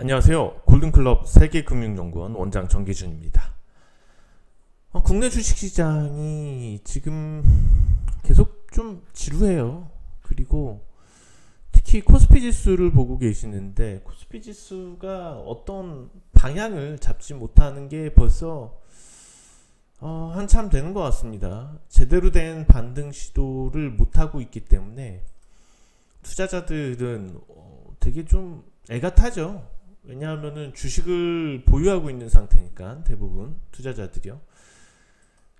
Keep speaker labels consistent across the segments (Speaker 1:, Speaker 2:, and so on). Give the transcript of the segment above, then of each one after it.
Speaker 1: 안녕하세요. 골든클럽 세계금융연구원 원장 정기준입니다. 국내 주식시장이 지금 계속 좀 지루해요. 그리고 특히 코스피 지수를 보고 계시는데 코스피 지수가 어떤 방향을 잡지 못하는 게 벌써 한참 되는 것 같습니다. 제대로 된 반등 시도를 못하고 있기 때문에 투자자들은 되게 좀 애가 타죠. 왜냐하면은 주식을 보유하고 있는 상태니까 대부분 투자자들이요.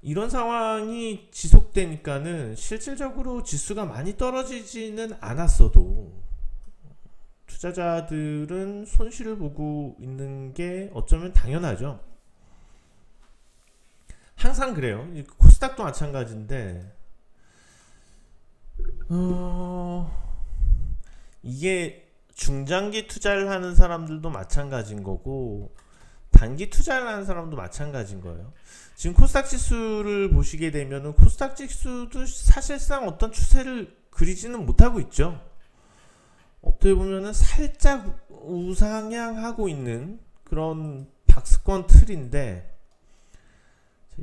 Speaker 1: 이런 상황이 지속되니까는 실질적으로 지수가 많이 떨어지지는 않았어도 투자자들은 손실을 보고 있는 게 어쩌면 당연하죠. 항상 그래요. 코스닥도 마찬가지인데 이게 중장기 투자를 하는 사람들도 마찬가지인 거고 단기 투자를 하는 사람도 마찬가지인 거예요. 지금 코스닥 지수를 보시게 되면은 코스닥 지수도 사실상 어떤 추세를 그리지는 못하고 있죠. 어떻게 보면은 살짝 우상향하고 있는 그런 박스권 틀인데,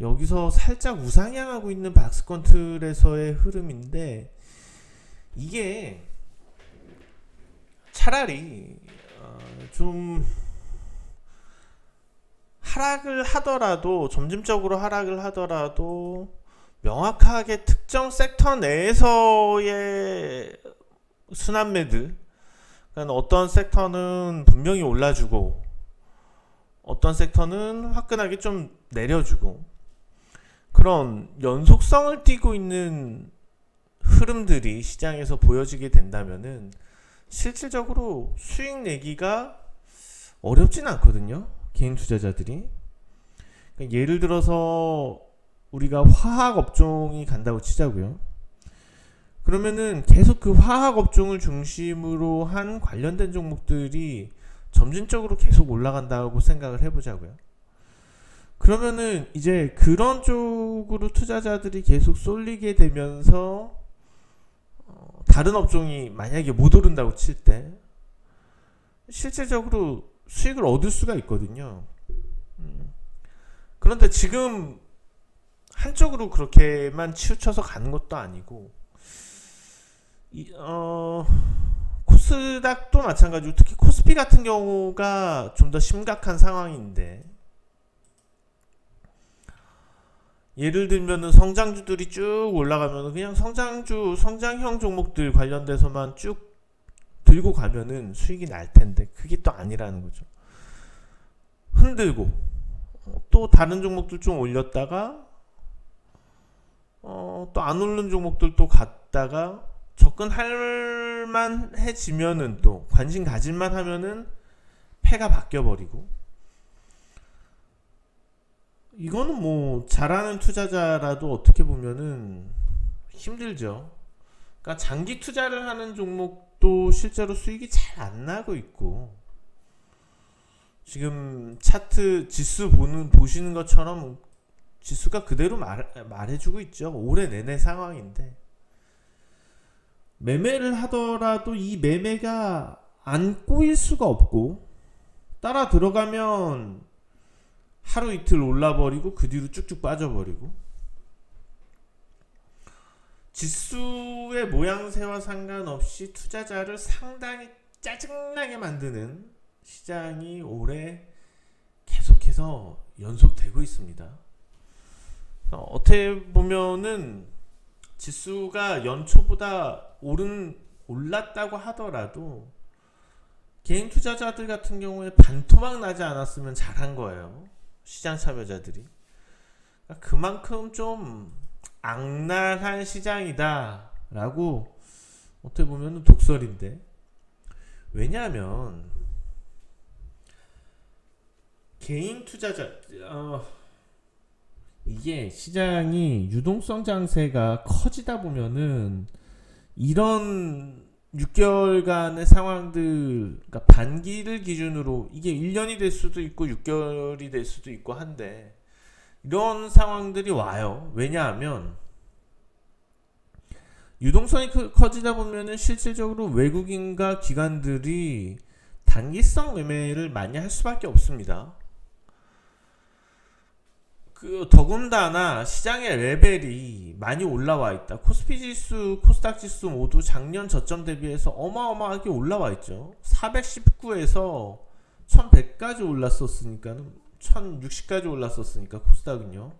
Speaker 1: 여기서 살짝 우상향하고 있는 박스권 틀에서의 흐름인데, 이게 차라리 좀 하락을 하더라도, 점진적으로 하락을 하더라도 명확하게 특정 섹터 내에서의 순환매들, 그러니까 어떤 섹터는 분명히 올라주고 어떤 섹터는 화끈하게 좀 내려주고, 그런 연속성을 띠고 있는 흐름들이 시장에서 보여지게 된다면은 실질적으로 수익 내기가 어렵진 않거든요, 개인 투자자들이. 그러니까 예를 들어서 우리가 화학 업종이 간다고 치자고요. 그러면은 계속 그 화학 업종을 중심으로 한 관련된 종목들이 점진적으로 계속 올라간다고 생각을 해보자고요. 그러면은 이제 그런 쪽으로 투자자들이 계속 쏠리게 되면서 다른 업종이 만약에 못 오른다고 칠 때 실질적으로 수익을 얻을 수가 있거든요. 그런데 지금 한쪽으로 그렇게만 치우쳐서 가는 것도 아니고, 코스닥도 마찬가지고 특히 코스피 같은 경우가 좀 더 심각한 상황인데, 예를 들면은 성장주들이 쭉 올라가면 그냥 성장형 종목들 관련돼서만 쭉 들고 가면은 수익이 날 텐데, 그게 또 아니라는 거죠. 흔들고 또 다른 종목들 좀 올렸다가 또 안 오르는 종목들 또 갔다가 접근할 만해지면은 또 관심 가질만 하면은 패가 바뀌어버리고, 이거는 뭐 잘하는 투자자라도 어떻게 보면은 힘들죠. 그러니까 장기 투자를 하는 종목도 실제로 수익이 잘 안 나고 있고, 지금 차트 지수 보시는 것처럼 지수가 그대로 말해주고 있죠. 올해 내내 상황인데, 매매를 하더라도 이 매매가 안 꼬일 수가 없고, 따라 들어가면 하루 이틀 올라버리고 그 뒤로 쭉쭉 빠져버리고, 지수의 모양새와 상관없이 투자자를 상당히 짜증나게 만드는 시장이 올해 계속해서 연속되고 있습니다. 어떻게 보면은 지수가 연초보다 올랐다고 하더라도 개인 투자자들 같은 경우에 반토막 나지 않았으면 잘한 거예요, 시장 참여자들이. 그만큼 좀 악랄한 시장이다 라고 어떻게 보면 독설인데, 왜냐하면 개인 투자자 이게 시장이 유동성 장세가 커지다 보면은 이런 6개월간의 상황들, 그러니까 반기를 기준으로 이게 1년이 될 수도 있고 6개월이 될 수도 있고 한데, 이런 상황들이 와요. 왜냐하면 유동성이 커지다 보면은 실질적으로 외국인과 기관들이 단기성 매매를 많이 할 수밖에 없습니다. 더군다나 시장의 레벨이 많이 올라와 있다. 코스피 지수, 코스닥 지수 모두 작년 저점 대비해서 어마어마하게 올라와 있죠. 419에서 1100까지 올랐었으니까, 1060까지 올랐었으니까, 코스닥은요.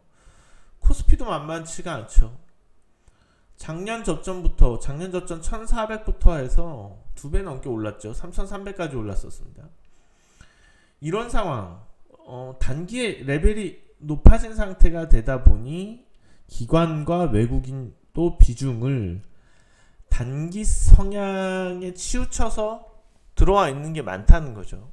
Speaker 1: 코스피도 만만치가 않죠. 작년 저점 1400부터 해서 2배 넘게 올랐죠. 3300까지 올랐었습니다. 이런 상황, 단기에 레벨이 높아진 상태가 되다 보니 기관과 외국인도 비중을 단기 성향에 치우쳐서 들어와 있는 게 많다는 거죠.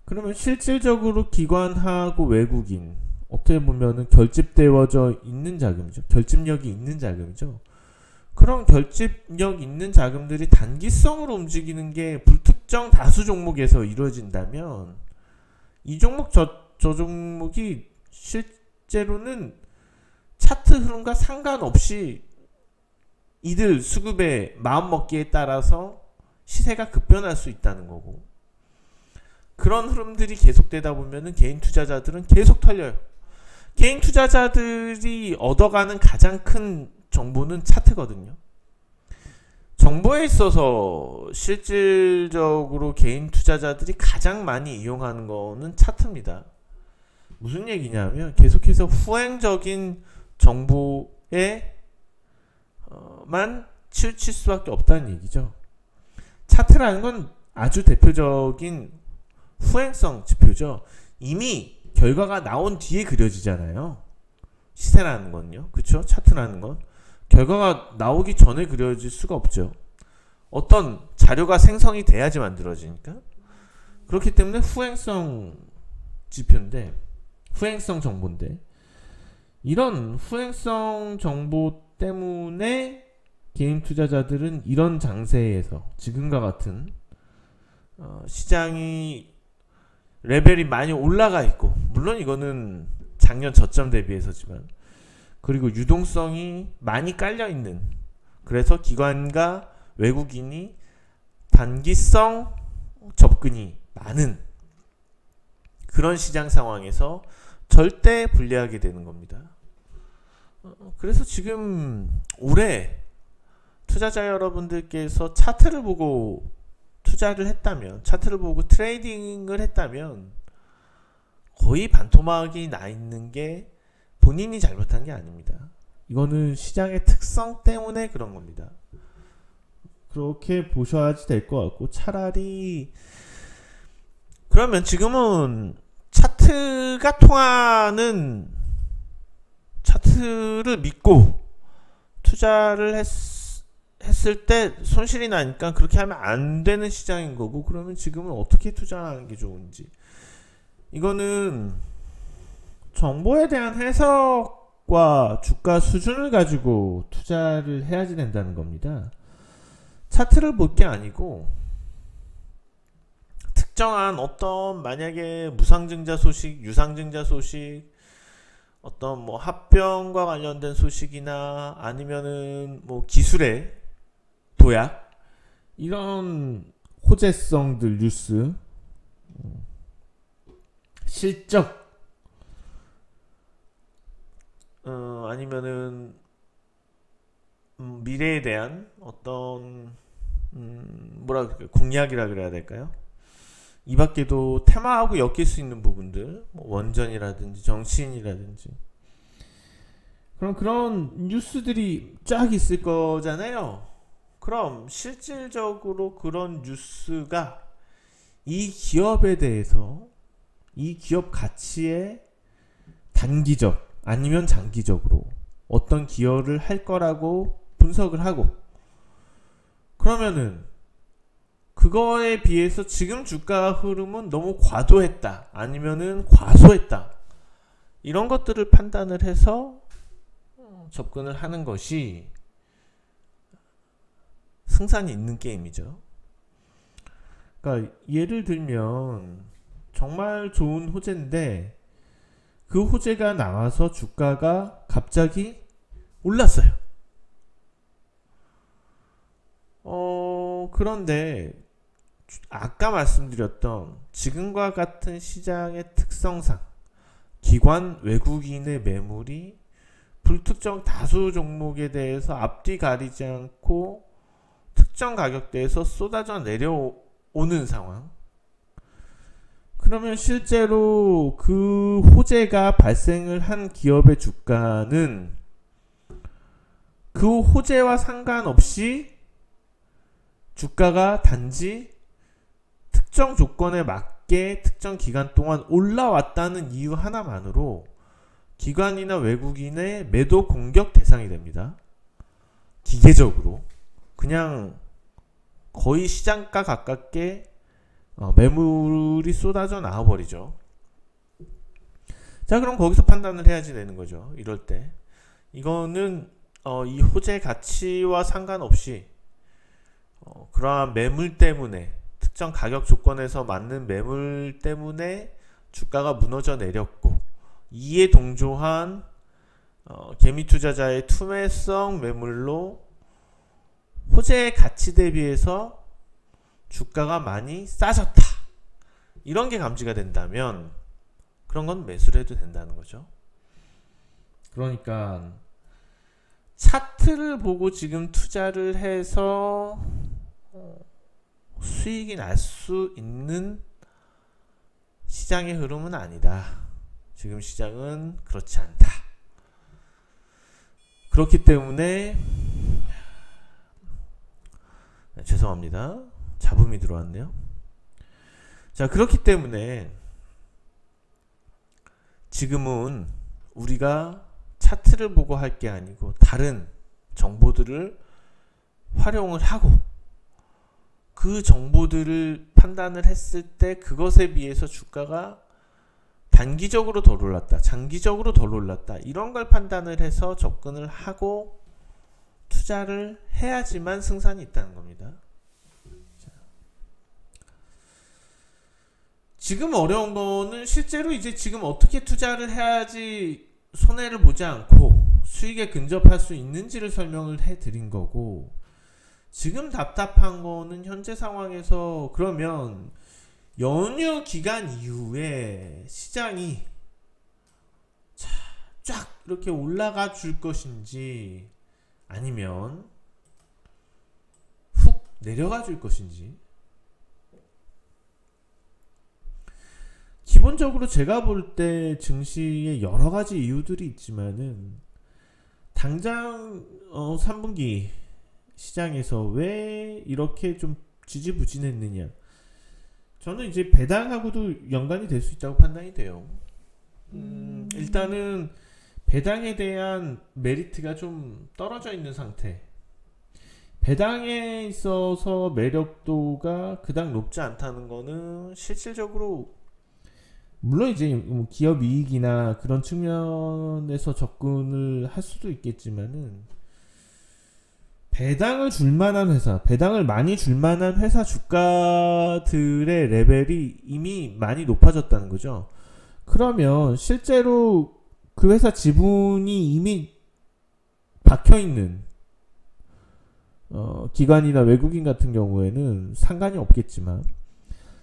Speaker 1: 그러면 실질적으로 기관하고 외국인, 어떻게 보면은 결집되어져 있는 자금이죠. 결집력이 있는 자금이죠. 그런 결집력 있는 자금들이 단기성으로 움직이는 게 불특정 다수 종목에서 이루어진다면 이 종목 저 종목이 실제로는 차트 흐름과 상관없이 이들 수급의 마음먹기에 따라서 시세가 급변할 수 있다는 거고, 그런 흐름들이 계속되다 보면은 개인 투자자들은 계속 털려요. 개인 투자자들이 얻어가는 가장 큰 정보는 차트거든요. 정보에 있어서 실질적으로 개인 투자자들이 가장 많이 이용하는 거는 차트입니다. 무슨 얘기냐면 계속해서 후행적인 정보에 만 치우칠 수밖에 없다는 얘기죠. 차트라는 건 아주 대표적인 후행성 지표죠. 이미 결과가 나온 뒤에 그려지잖아요. 시세라는 건요. 그쵸? 차트라는 건 결과가 나오기 전에 그려질 수가 없죠. 어떤 자료가 생성이 돼야지 만들어지니까. 그렇기 때문에 후행성 지표인데, 후행성 정보인데, 이런 후행성 정보 때문에 개인 투자자들은 이런 장세에서 지금과 같은 시장이 레벨이 많이 올라가 있고, 물론 이거는 작년 저점 대비해서지만, 그리고 유동성이 많이 깔려 있는, 그래서 기관과 외국인이 단기성 접근이 많은 그런 시장 상황에서 절대 불리하게 되는 겁니다. 그래서 지금 올해 투자자 여러분들께서 차트를 보고 투자를 했다면, 차트를 보고 트레이딩을 했다면 거의 반토막이 나 있는 게 본인이 잘못한 게 아닙니다. 이거는 시장의 특성 때문에 그런 겁니다. 그렇게 보셔야지 될 것 같고, 차라리 그러면 지금은 차트가 통하는, 차트를 믿고 투자를 했을 때 손실이 나니까 그렇게 하면 안 되는 시장인 거고, 그러면 지금은 어떻게 투자하는 게 좋은지, 이거는 정보에 대한 해석과 주가 수준을 가지고 투자를 해야지 된다는 겁니다. 차트를 볼 게 아니고 특정한 어떤, 만약에 무상증자 소식, 유상증자 소식, 어떤 뭐 합병과 관련된 소식이나 아니면은 뭐 기술의 도약, 이런 호재성들 뉴스, 실적, 아니면은 미래에 대한 어떤 뭐라 그럴까요? 공약이라 그래야 될까요? 이 밖에도 테마하고 엮일 수 있는 부분들, 뭐 원전이라든지 정치인이라든지, 그럼 그런 뉴스들이 쫙 있을 거잖아요. 그럼 실질적으로 그런 뉴스가 이 기업에 대해서, 이 기업 가치에 단기적 아니면 장기적으로 어떤 기여를 할 거라고 분석을 하고, 그러면은 그거에 비해서 지금 주가 흐름은 너무 과도했다, 아니면은 과소했다, 이런 것들을 판단을 해서 접근을 하는 것이 승산이 있는 게임이죠. 그러니까 예를 들면 정말 좋은 호재인데 그 호재가 나와서 주가가 갑자기 올랐어요. 그런데 아까 말씀드렸던 지금과 같은 시장의 특성상 기관 외국인의 매물이 불특정 다수 종목에 대해서 앞뒤 가리지 않고 특정 가격대에서 쏟아져 내려오는 상황. 그러면 실제로 그 호재가 발생을 한 기업의 주가는 그 호재와 상관없이 주가가 단지 특정 조건에 맞게 특정 기간 동안 올라왔다는 이유 하나만으로 기관이나 외국인의 매도 공격 대상이 됩니다. 기계적으로 그냥 거의 시장가 가깝게 매물이 쏟아져 나와버리죠. 자, 그럼 거기서 판단을 해야지 되는 거죠. 이럴 때 이거는 이 호재 가치와 상관없이 그러한 매물 때문에 특정 가격 조건에서 맞는 매물 때문에 주가가 무너져 내렸고, 이에 동조한 개미 투자자의 투매성 매물로 호재의 가치 대비해서 주가가 많이 싸졌다, 이런 게 감지가 된다면 그런 건 매수를 해도 된다는 거죠. 그러니까 차트를 보고 지금 투자를 해서 수익이 날 수 있는 시장의 흐름은 아니다. 지금 시장은 그렇지 않다. 그렇기 때문에 죄송합니다. 잡음이 들어왔네요. 자, 그렇기 때문에 지금은 우리가 차트를 보고 할 게 아니고 다른 정보들을 활용을 하고 그 정보들을 판단을 했을 때 그것에 비해서 주가가 단기적으로 덜 올랐다, 장기적으로 덜 올랐다, 이런 걸 판단을 해서 접근을 하고 투자를 해야지만 승산이 있다는 겁니다. 자, 지금 어려운 거는 실제로 이제 지금 어떻게 투자를 해야지 손해를 보지 않고 수익에 근접할 수 있는지를 설명을 해드린 거고, 지금 답답한 거는 현재 상황에서 그러면 연휴 기간 이후에 시장이 쫙 이렇게 올라가 줄 것인지 아니면 훅 내려가 줄 것인지. 기본적으로 제가 볼 때 증시에 여러 가지 이유들이 있지만은 당장 3분기 시장에서 왜 이렇게 좀 지지부진했느냐, 저는 이제 배당하고도 연관이 될 수 있다고 판단이 돼요. 일단은 배당에 대한 메리트가 좀 떨어져 있는 상태, 배당에 있어서 매력도가 그닥 높지 않다는 거는 실질적으로 물론 이제 기업 이익이나 그런 측면에서 접근을 할 수도 있겠지만은 배당을 줄 만한 회사, 배당을 많이 줄 만한 회사 주가들의 레벨이 이미 많이 높아졌다는 거죠. 그러면 실제로 그 회사 지분이 이미 박혀있는 기관이나 외국인 같은 경우에는 상관이 없겠지만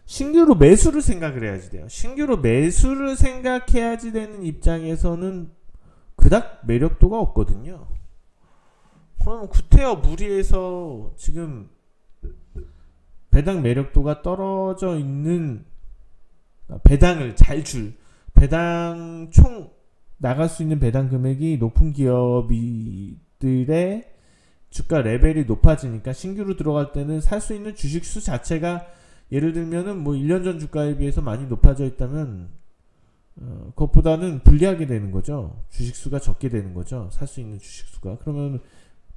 Speaker 1: 신규로 매수를 생각을 해야지 돼요. 신규로 매수를 생각해야지 되는 입장에서는 그닥 매력도가 없거든요. 그럼 구태여 무리해서 지금 배당 매력도가 떨어져 있는, 배당을 잘 줄, 배당 총 나갈 수 있는 배당 금액이 높은 기업들의 주가 레벨이 높아지니까 신규로 들어갈 때는 살 수 있는 주식 수 자체가 예를 들면은 뭐 1년 전 주가에 비해서 많이 높아져 있다면 그것보다는 불리하게 되는 거죠. 주식수가 적게 되는 거죠. 살 수 있는 주식수가. 그러면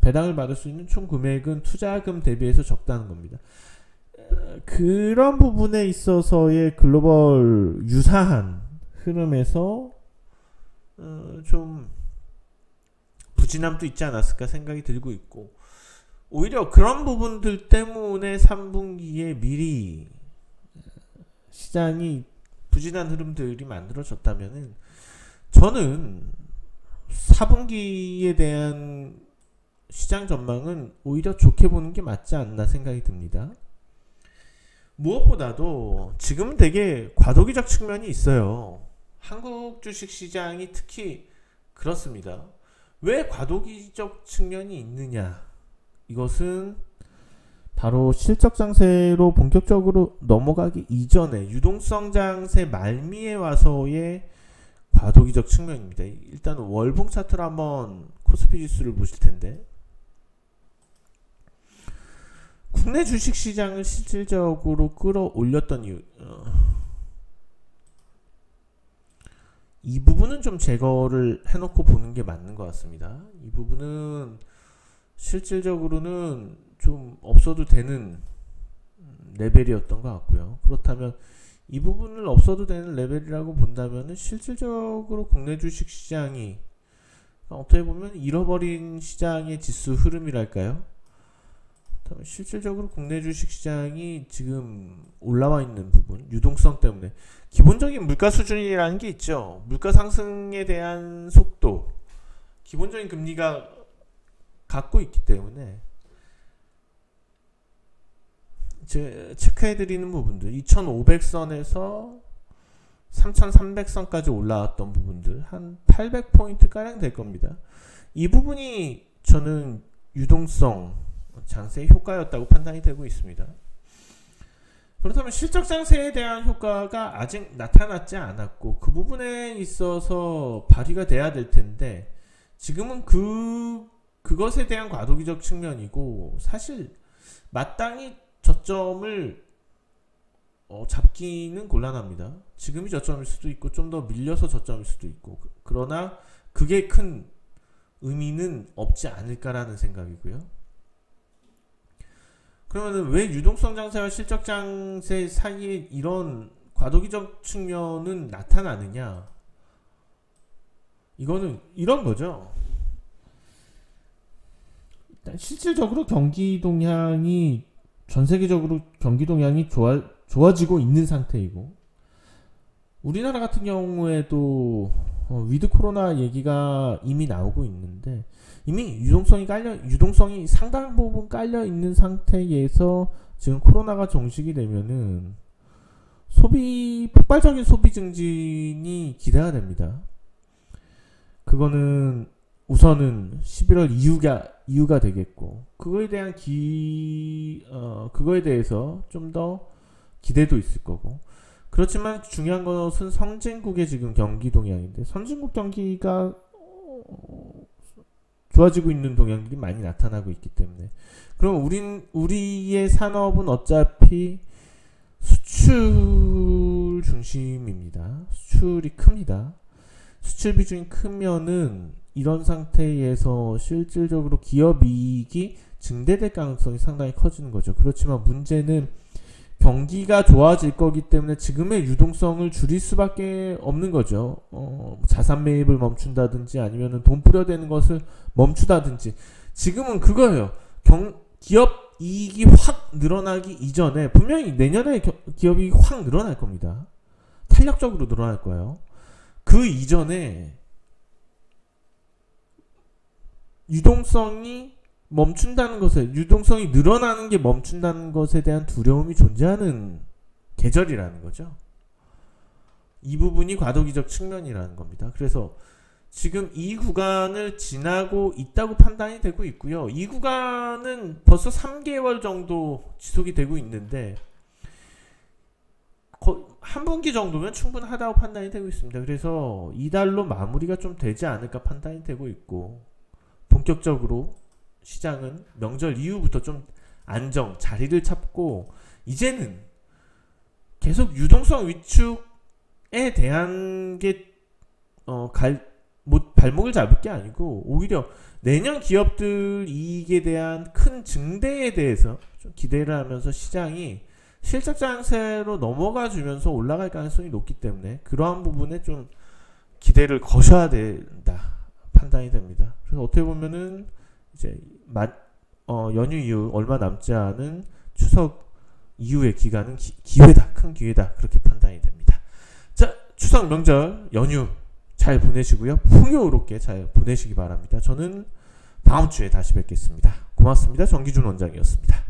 Speaker 1: 배당을 받을 수 있는 총 금액은 투자금 대비해서 적다는 겁니다. 그런 부분에 있어서의 글로벌 유사한 흐름에서 좀 부진함도 있지 않았을까 생각이 들고 있고, 오히려 그런 부분들 때문에 3분기에 미리 시장이 부진한 흐름들이 만들어졌다면은 저는 4분기에 대한 시장 전망은 오히려 좋게 보는 게 맞지 않나 생각이 듭니다. 무엇보다도 지금은 되게 과도기적 측면이 있어요. 한국 주식시장이 특히 그렇습니다. 왜 과도기적 측면이 있느냐? 이것은 바로 실적 장세로 본격적으로 넘어가기 이전에 유동성 장세 말미에 와서의 과도기적 측면입니다. 일단 월봉 차트로 한번 코스피 지수를 보실 텐데, 국내 주식시장을 실질적으로 끌어올렸던 이유, 이 부분은 좀 제거를 해놓고 보는 게 맞는 것 같습니다. 이 부분은 실질적으로는 좀 없어도 되는 레벨이었던 것 같고요. 그렇다면 이 부분을 없어도 되는 레벨이라고 본다면 실질적으로 국내 주식시장이 어떻게 보면 잃어버린 시장의 지수 흐름이랄까요? 실질적으로 국내 주식시장이 지금 올라와 있는 부분, 유동성 때문에 기본적인 물가 수준이라는 게 있죠. 물가 상승에 대한 속도, 기본적인 금리가 갖고 있기 때문에 체크해드리는 부분들, 2500선에서 3300선까지 올라왔던 부분들 한 800포인트가량 될 겁니다. 이 부분이 저는 유동성 장세의 효과였다고 판단이 되고 있습니다. 그렇다면 실적 장세에 대한 효과가 아직 나타났지 않았고 그 부분에 있어서 발휘가 돼야 될 텐데, 지금은 그것에 대한 과도기적 측면이고, 사실 마땅히 저점을 잡기는 곤란합니다. 지금이 저점일 수도 있고 좀 더 밀려서 저점일 수도 있고, 그러나 그게 큰 의미는 없지 않을까라는 생각이고요. 그러면 왜 유동성 장세와 실적 장세 사이에 이런 과도기적 측면은 나타나느냐? 이거는 이런 거죠. 일단 실질적으로 경기 동향이, 전 세계적으로 경기 동향이 좋아지고 있는 상태이고, 우리나라 같은 경우에도 위드 코로나 얘기가 이미 나오고 있는데, 이미 유동성이 상당 부분 깔려 있는 상태에서 지금 코로나가 종식이 되면은 폭발적인 소비 증진이 기대가 됩니다. 그거는 우선은 11월 이후가 되겠고, 그거에 대해서 좀 더 기대도 있을 거고. 그렇지만 중요한 것은 선진국의 지금 경기 동향인데, 선진국 경기가 좋아지고 있는 동향들이 많이 나타나고 있기 때문에, 그럼 우리의 산업은 어차피 수출 중심입니다. 수출이 큽니다. 수출 비중이 크면은 이런 상태에서 실질적으로 기업 이익이 증대될 가능성이 상당히 커지는 거죠. 그렇지만 문제는 경기가 좋아질 거기 때문에 지금의 유동성을 줄일 수밖에 없는 거죠. 자산 매입을 멈춘다든지 아니면 돈 뿌려대는 것을 멈추다든지. 지금은 그거예요. 기업 이익이 확 늘어나기 이전에, 분명히 내년에 기업 이익이 확 늘어날 겁니다. 탄력적으로 늘어날 거예요. 그 이전에 유동성이 늘어나는 게 멈춘다는 것에 대한 두려움이 존재하는 계절이라는 거죠. 이 부분이 과도기적 측면이라는 겁니다. 그래서 지금 이 구간을 지나고 있다고 판단이 되고 있고요. 이 구간은 벌써 3개월 정도 지속이 되고 있는데, 한 분기 정도면 충분하다고 판단이 되고 있습니다. 그래서 이달로 마무리가 좀 되지 않을까 판단이 되고 있고, 본격적으로 시장은 명절 이후부터 좀 자리를 찾고, 이제는 계속 유동성 위축에 대한 게 발목을 잡을 게 아니고, 오히려 내년 기업들 이익에 대한 큰 증대에 대해서 좀 기대를 하면서 시장이 실적 장세로 넘어가 주면서 올라갈 가능성이 높기 때문에 그러한 부분에 좀 기대를 거셔야 된다 판단이 됩니다. 그래서 어떻게 보면은 이제 연휴 이후 얼마 남지 않은 추석 이후의 기간은 큰 기회다 그렇게 판단이 됩니다. 자, 추석 명절 연휴 잘 보내시고요. 풍요롭게 잘 보내시기 바랍니다. 저는 다음 주에 다시 뵙겠습니다. 고맙습니다. 정기준 원장이었습니다.